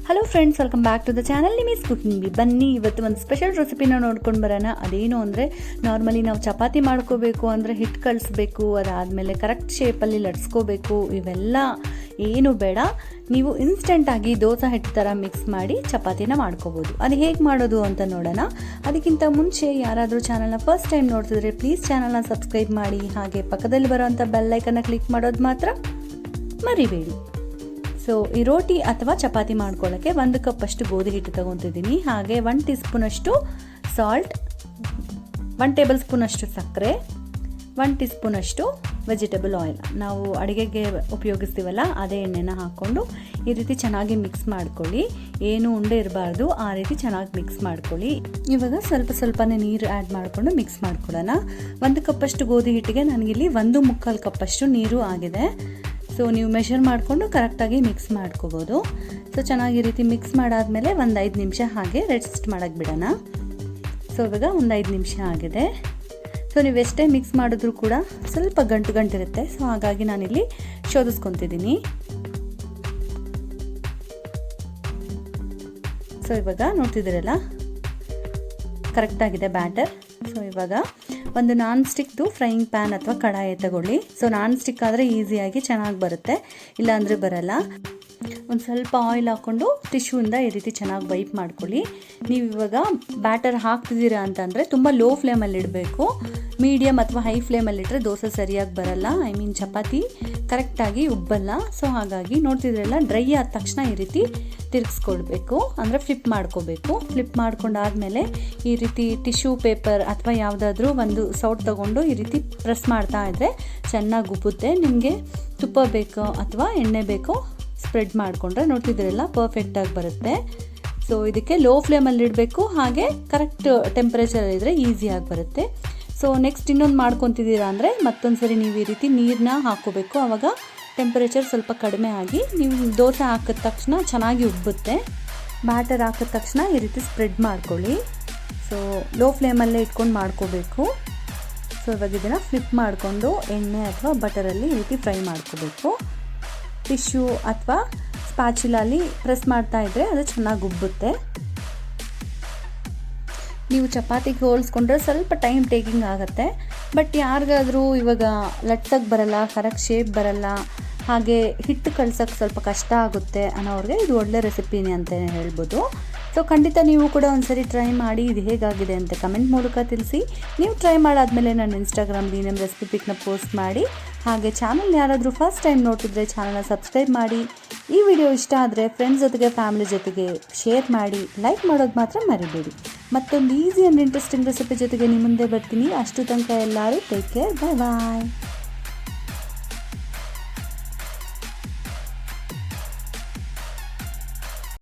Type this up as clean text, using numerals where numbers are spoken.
Hello friends, welcome back to the channel. Nimi's cooking. ಬನ್ನಿ ಇವತ್ತು ಒಂದು ಸ್ಪೆಷಲ್ ರೆಸಿಪಿನ ನೋಡ್ಕೊಂಡು ಬರೋಣ. ಅದೇನು ಅಂದರೆ, ನಾರ್ಮಲಿ ನಾವು ಚಪಾತಿ ಮಾಡ್ಕೋಬೇಕು ಅಂದರೆ ಹಿಟ್ಟು ಕಳಿಸ್ಬೇಕು, ಅದಾದಮೇಲೆ ಕರೆಕ್ಟ್ ಶೇಪಲ್ಲಿ ಲಟ್ಸ್ಕೋಬೇಕು, ಇವೆಲ್ಲ ಏನು ಬೇಡ. ನೀವು ಇನ್ಸ್ಟೆಂಟಾಗಿ ದೋಸೆ ಹಿಟ್ಟು ಥರ ಮಿಕ್ಸ್ ಮಾಡಿ ಚಪಾತಿನ ಮಾಡ್ಕೋಬೋದು. ಅದು ಹೇಗೆ ಮಾಡೋದು ಅಂತ ನೋಡೋಣ. ಅದಕ್ಕಿಂತ ಮುಂಚೆ ಯಾರಾದರೂ ಚಾನಲ್ನ ಫಸ್ಟ್ ಟೈಮ್ ನೋಡ್ತಿದ್ರೆ ಪ್ಲೀಸ್ ಚಾನಲ್ನ ಸಬ್ಸ್ಕ್ರೈಬ್ ಮಾಡಿ, ಹಾಗೆ ಪಕ್ಕದಲ್ಲಿ ಬರೋವಂಥ ಬೆಲ್ ಐಕನ್ನ ಕ್ಲಿಕ್ ಮಾಡೋದು ಮಾತ್ರ ಮರಿಬೇಡಿ. ಸೊ ಈ ರೋಟಿ ಅಥವಾ ಚಪಾತಿ ಮಾಡ್ಕೊಳ್ಳೋಕ್ಕೆ 1 ಕಪ್ಪಷ್ಟು ಗೋಧಿ ಹಿಟ್ಟು ತೊಗೊತಿದ್ದೀನಿ. ಹಾಗೆ 1 ಟೀ ಸ್ಪೂನಷ್ಟು ಸಾಲ್ಟ್, 1 ಟೇಬಲ್ ಸ್ಪೂನಷ್ಟು ಸಕ್ಕರೆ, 1 ಟೀ ಸ್ಪೂನಷ್ಟು ವೆಜಿಟೇಬಲ್ ಆಯಿಲ್, ನಾವು ಅಡುಗೆಗೆ ಉಪಯೋಗಿಸ್ತೀವಲ್ಲ ಅದೇ ಎಣ್ಣೆನ ಹಾಕ್ಕೊಂಡು ಈ ರೀತಿ ಚೆನ್ನಾಗಿ ಮಿಕ್ಸ್ ಮಾಡ್ಕೊಳ್ಳಿ. ಏನು ಉಂಡೆ ಇರಬಾರ್ದು, ಆ ರೀತಿ ಚೆನ್ನಾಗಿ ಮಿಕ್ಸ್ ಮಾಡ್ಕೊಳ್ಳಿ. ಇವಾಗ ಸ್ವಲ್ಪನೇ ನೀರು ಆ್ಯಡ್ ಮಾಡಿಕೊಂಡು ಮಿಕ್ಸ್ ಮಾಡ್ಕೊಳ್ಳೋಣ. 1 ಕಪ್ಪಷ್ಟು ಗೋಧಿ ಹಿಟ್ಟಿಗೆ ನನಗಿಲ್ಲಿ 1.25 ಕಪ್ಪಷ್ಟು ನೀರು ಆಗಿದೆ. ಸೊ ನೀವು ಮೆಷರ್ ಮಾಡಿಕೊಂಡು ಕರೆಕ್ಟಾಗಿ ಮಿಕ್ಸ್ ಮಾಡ್ಕೋಬೋದು. ಸೊ ಚೆನ್ನಾಗಿ ಈ ರೀತಿ ಮಿಕ್ಸ್ ಮಾಡಾದಮೇಲೆ ಒಂದು 5 ನಿಮಿಷ ಹಾಗೆ ರೆಸ್ಟ್ ಮಾಡೋಕ್ಕೆ ಬಿಡೋಣ. ಸೊ ಇವಾಗ ಒಂದು 5 ನಿಮಿಷ ಆಗಿದೆ. ಸೊ ನೀವು ಎಷ್ಟೇ ಮಿಕ್ಸ್ ಮಾಡಿದ್ರೂ ಕೂಡ ಸ್ವಲ್ಪ ಗಂಟಿರುತ್ತೆ. ಸೊ ಹಾಗಾಗಿ ನಾನಿಲ್ಲಿ ಶೋಧಿಸ್ಕೊತಿದ್ದೀನಿ. ಸೊ ಇವಾಗ ನೋಡ್ತಿದ್ದೀರಲ್ಲ, ಕರೆಕ್ಟಾಗಿದೆ ಬ್ಯಾಟರ್. ಸೊ ಇವಾಗ ಒಂದು ನಾನ್ ಸ್ಟಿಕ್ದು ಫ್ರೈಯಿಂಗ್ ಪ್ಯಾನ್ ಅಥವಾ ಕಡಾಯಿ ತಗೊಳ್ಳಿ. ಸೊ ನಾನ್ ಸ್ಟಿಕ್ ಆದರೆ ಈಸಿಯಾಗಿ ಚೆನ್ನಾಗಿ ಬರುತ್ತೆ, ಇಲ್ಲಾಂದರೆ ಬರಲ್ಲ. ಒಂದು ಸ್ವಲ್ಪ ಆಯಿಲ್ ಹಾಕ್ಕೊಂಡು ಟಿಶ್ಯೂಯಿಂದ ಈ ರೀತಿ ಚೆನ್ನಾಗಿ ವೈಪ್ ಮಾಡ್ಕೊಳ್ಳಿ. ನೀವು ಇವಾಗ ಬ್ಯಾಟರ್ ಹಾಕ್ತಿದ್ದೀರಾ ಅಂತಂದರೆ ತುಂಬ ಲೋ ಫ್ಲೇಮಲ್ಲಿ ಇಡಬೇಕು. ಮೀಡಿಯಮ್ ಅಥವಾ ಹೈ ಫ್ಲೇಮಲ್ಲಿಟ್ಟರೆ ದೋಸೆ ಸರಿಯಾಗಿ ಬರಲ್ಲ, ಚಪಾತಿ ಕರೆಕ್ಟಾಗಿ ಉಬ್ಬಲ್ಲ. ಸೊ ಹಾಗಾಗಿ ನೋಡ್ತಿದ್ರಲ್ಲ, ಡ್ರೈ ಆದ ತಕ್ಷಣ ಈ ರೀತಿ ತಿರುಗಿಸ್ಕೊಳ್ಬೇಕು, ಅಂದರೆ ಫ್ಲಿಪ್ ಮಾಡ್ಕೋಬೇಕು. ಫ್ಲಿಪ್ ಮಾಡ್ಕೊಂಡಾದಮೇಲೆ ಈ ರೀತಿ ಟಿಶ್ಯೂ ಪೇಪರ್ ಅಥವಾ ಯಾವುದಾದ್ರೂ ಒಂದು ಸೌಟ್ ತೊಗೊಂಡು ಈ ರೀತಿ ಪ್ರೆಸ್ ಮಾಡ್ತಾ ಇದ್ದರೆ ಚೆನ್ನಾಗಿ ಉಬ್ಬುತ್ತೆ. ನಿಮಗೆ ತುಪ್ಪ ಬೇಕೋ ಅಥವಾ ಎಣ್ಣೆ ಬೇಕೋ ಸ್ಪ್ರೆಡ್ ಮಾಡಿಕೊಂಡ್ರೆ ನೋಡ್ತಿದ್ರಲ್ಲ ಪರ್ಫೆಕ್ಟಾಗಿ ಬರುತ್ತೆ. ಸೊ ಇದಕ್ಕೆ ಲೋ ಫ್ಲೇಮಲ್ಲಿ ಇಡಬೇಕು, ಹಾಗೆ ಕರೆಕ್ಟ್ ಟೆಂಪ್ರೇಚರ್ ಇದ್ದರೆ ಈಸಿಯಾಗಿ ಬರುತ್ತೆ. ಸೊ ನೆಕ್ಸ್ಟ್ ಇನ್ನೊಂದು ಮಾಡ್ಕೊತಿದ್ದೀರಾ ಅಂದರೆ ಮತ್ತೊಂದು ಸರಿ ನೀವು ಈ ರೀತಿ ನೀರನ್ನ ಹಾಕ್ಕೋಬೇಕು. ಆವಾಗ ಟೆಂಪ್ರೇಚರ್ ಸ್ವಲ್ಪ ಕಡಿಮೆ ಆಗಿ ನೀವು ದೋಸೆ ಹಾಕಿದ ತಕ್ಷಣ ಚೆನ್ನಾಗಿ ಉಬ್ಬುತ್ತೆ. ಬ್ಯಾಟರ್ ಹಾಕಿದ ತಕ್ಷಣ ಈ ರೀತಿ ಸ್ಪ್ರೆಡ್ ಮಾಡ್ಕೊಳ್ಳಿ. ಸೊ ಲೋ ಫ್ಲೇಮಲ್ಲೇ ಇಟ್ಕೊಂಡು ಮಾಡ್ಕೋಬೇಕು. ಸೊ ಇವಾಗ ಇದನ್ನು ಫ್ಲಿಪ್ ಮಾಡಿಕೊಂಡು ಎಣ್ಣೆ ಅಥವಾ ಬಟರಲ್ಲಿ ಈ ರೀತಿ ಫ್ರೈ ಮಾಡ್ಕೋಬೇಕು. ಟಿಶ್ಯೂ ಅಥವಾ ಸ್ಪ್ಯಾಚುಲಲ್ಲಿ ಪ್ರೆಸ್ ಮಾಡ್ತಾ ಇದ್ದರೆ ಅದು ಚೆನ್ನಾಗಿ ಉಬ್ಬುತ್ತೆ. ನೀವು ಚಪಾತಿಗೆ ಹೋಲಿಸ್ಕೊಂಡ್ರೆ ಸ್ವಲ್ಪ ಟೈಮ್ ಟೇಕಿಂಗ್ ಆಗುತ್ತೆ. ಬಟ್ ಯಾರಿಗಾದರೂ ಇವಾಗ ಲಟ್ಸಕ್ಕೆ ಬರಲ್ಲ, ಕರೆಕ್ಟ್ ಶೇಪ್ ಬರಲ್ಲ, ಹಾಗೆ ಹಿಟ್ಟು ಕಳ್ಸೋಕ್ಕೆ ಸ್ವಲ್ಪ ಕಷ್ಟ ಆಗುತ್ತೆ ಅನ್ನೋರಿಗೆ ಇದು ಒಳ್ಳೆ ರೆಸಿಪಿನೇ ಅಂತಲೇ ಹೇಳ್ಬೋದು. ಸೊ ಖಂಡಿತ ನೀವು ಕೂಡ ಒಂದ್ಸರಿ ಟ್ರೈ ಮಾಡಿ ಇದು ಹೇಗಾಗಿದೆ ಅಂತ ಕಮೆಂಟ್ ಮೂಲಕ ತಿಳಿಸಿ. ನೀವು ಟ್ರೈ ಮಾಡಾದಮೇಲೆ ನನ್ನ ಇನ್ಸ್ಟಾಗ್ರಾಮ್ಲಿ ನಮ್ಮ ರೆಸಿಪಿ ಪಿಕ್ನ ಪೋಸ್ಟ್ ಮಾಡಿ. ಹಾಗೆ ಚಾನಲ್ ಯಾರಾದರೂ ಫಸ್ಟ್ ಟೈಮ್ ನೋಡ್ತಿದ್ರೆ ಚಾನಲ್ನ ಸಬ್ಸ್ಕ್ರೈಬ್ ಮಾಡಿ. ಈ ವಿಡಿಯೋ ಇಷ್ಟ ಆದರೆ ಫ್ರೆಂಡ್ಸ್ ಜೊತೆಗೆ, ಫ್ಯಾಮಿಲಿ ಜೊತೆಗೆ ಶೇರ್ ಮಾಡಿ. ಲೈಕ್ ಮಾಡೋದು ಮಾತ್ರ ಮರಿಬೇಡಿ. ಮತ್ತೊಂದು ಈಸಿ ಆ್ಯಂಡ್ ಇಂಟ್ರೆಸ್ಟಿಂಗ್ ರೆಸಿಪಿ ಜೊತೆಗೆ ನಿಮ್ಮ ಮುಂದೆ ಬರ್ತೀನಿ. ಅಷ್ಟು ತನಕ ಎಲ್ಲರೂ ಟೇಕ್ ಕೇರ್, ಬಾಯ್ ಬಾಯ್.